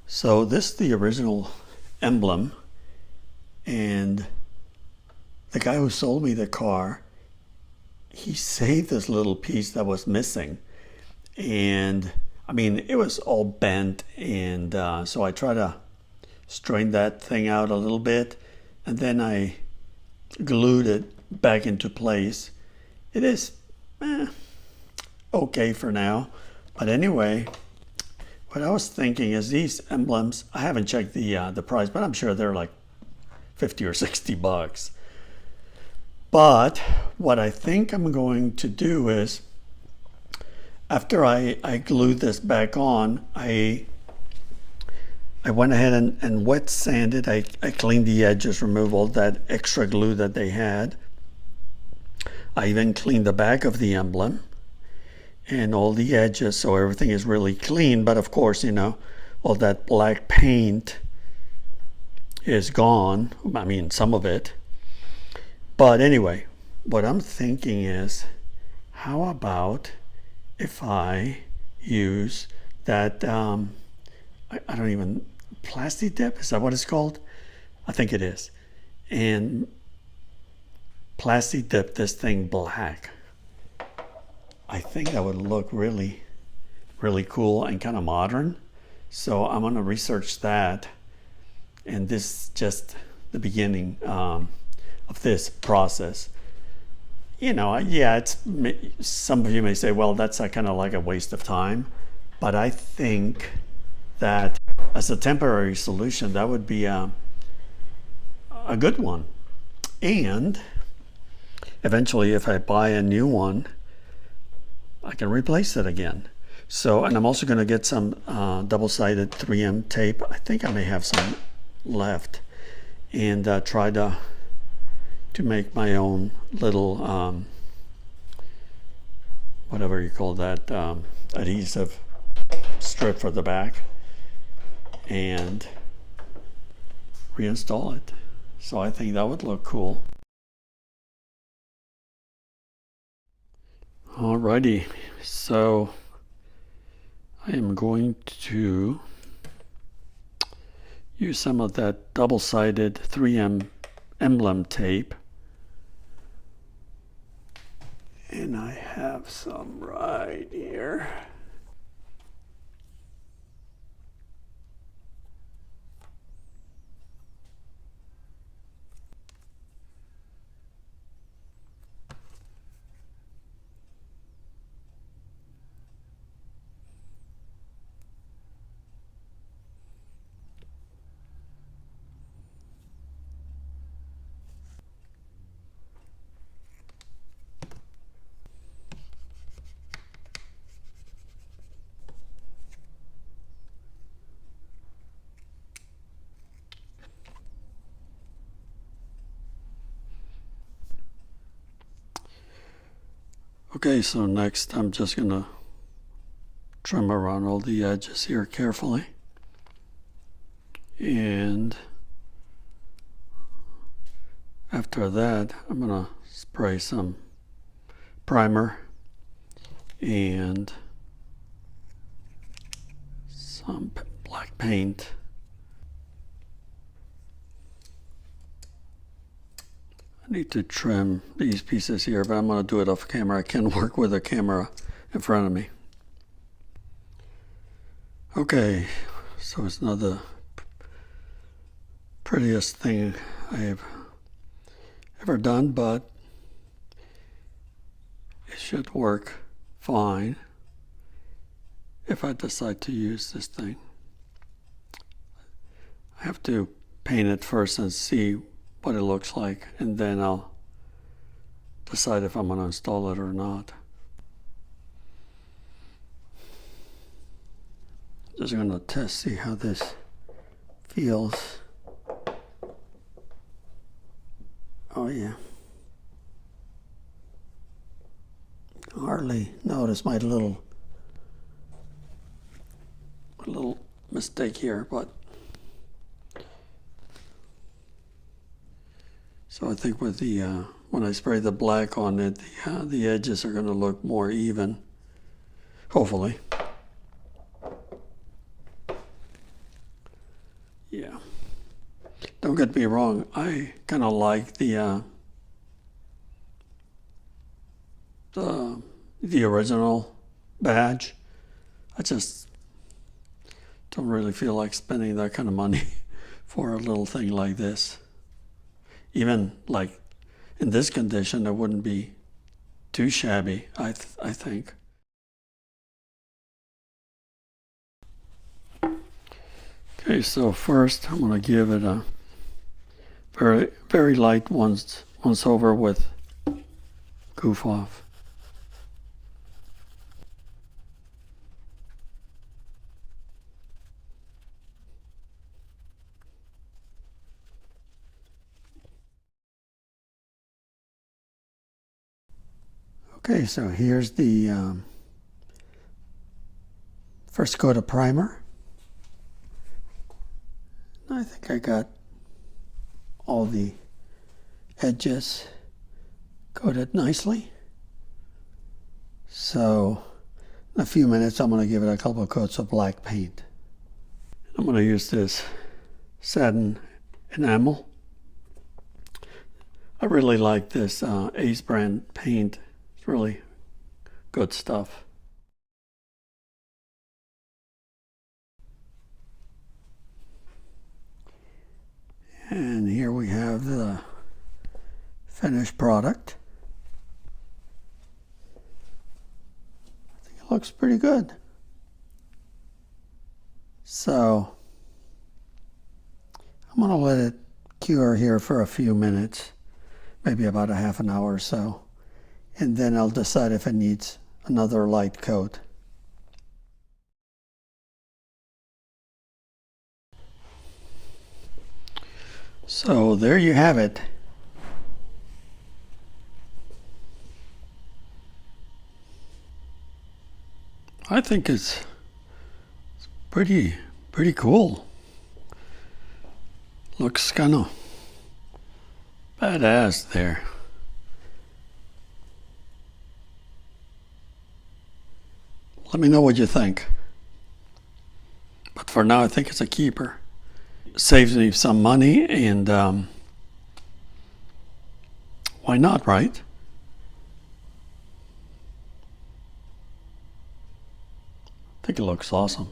So this is the original Emblem, and the guy who sold me the car, he saved this little piece that was missing. And I mean, it was all bent, and so I tried to straighten that thing out a little bit, and then I glued it back into place. It is okay for now, but anyway, what I was thinking is these emblems, I haven't checked the price, but I'm sure they're like 50 or 60 bucks. But what I think I'm going to do is, after I glued this back on, I went ahead and wet sanded. I cleaned the edges, removed all that extra glue that they had. I even cleaned the back of the emblem and all the edges, so everything is really clean. But of course, you know, all that black paint is gone. I mean, some of it. But anyway, what I'm thinking is, how about if I use that, I don't even, plastic dip, is that what it's called? I think it is. And plastic dip this thing black. I think that would look really, really cool and kind of modern. So I'm gonna research that. And this is just the beginning of this process. You know, yeah, it's, some of you may say, well, that's kind of like a waste of time. But I think that as a temporary solution, that would be a good one. And eventually, if I buy a new one, I can replace it again. So, and I'm also going to get some double-sided 3M tape. I think I may have some left, and try to make my own little whatever you call that, adhesive strip for the back, and reinstall it. So I think that would look cool. Alrighty, so I am going to use some of that double-sided 3M emblem tape, and I have some right here. Okay, so next I'm just going to trim around all the edges here carefully. And after that, I'm going to spray some primer and some black paint. I need to trim these pieces here, but I'm going to do it off camera. I can work with a camera in front of me. Okay, so it's not the prettiest thing I've ever done, but it should work fine if I decide to use this thing. I have to paint it first and see what it looks like, and then I'll decide if I'm going to install it or not. Just going to test, see how this feels. Oh yeah. Hardly notice my little mistake here, but so I think with the when I spray the black on it, the edges are going to look more even, hopefully. don't get me wrong, I kind of like the original badge. I just don't really feel like spending that kind of money for a little thing like this. Even like in this condition, it wouldn't be too shabby, I think. Okay, so first I'm going to give it a very light once over with Goof Off. Okay, so here's the first coat of primer. I think I got all the edges coated nicely. So in a few minutes I'm going to give it a couple of coats of black paint. I'm going to use this satin enamel. I really like this Ace brand paint. It's really good stuff. And here we have the finished product. I think it looks pretty good. So I'm going to let it cure here for a few minutes, maybe about a half an hour or so, and then I'll decide if it needs another light coat. So there you have it. I think it's pretty cool. Looks kind of badass there. Let me know what you think. But for now, I think it's a keeper. Saves me some money, and why not, right? I think it looks awesome.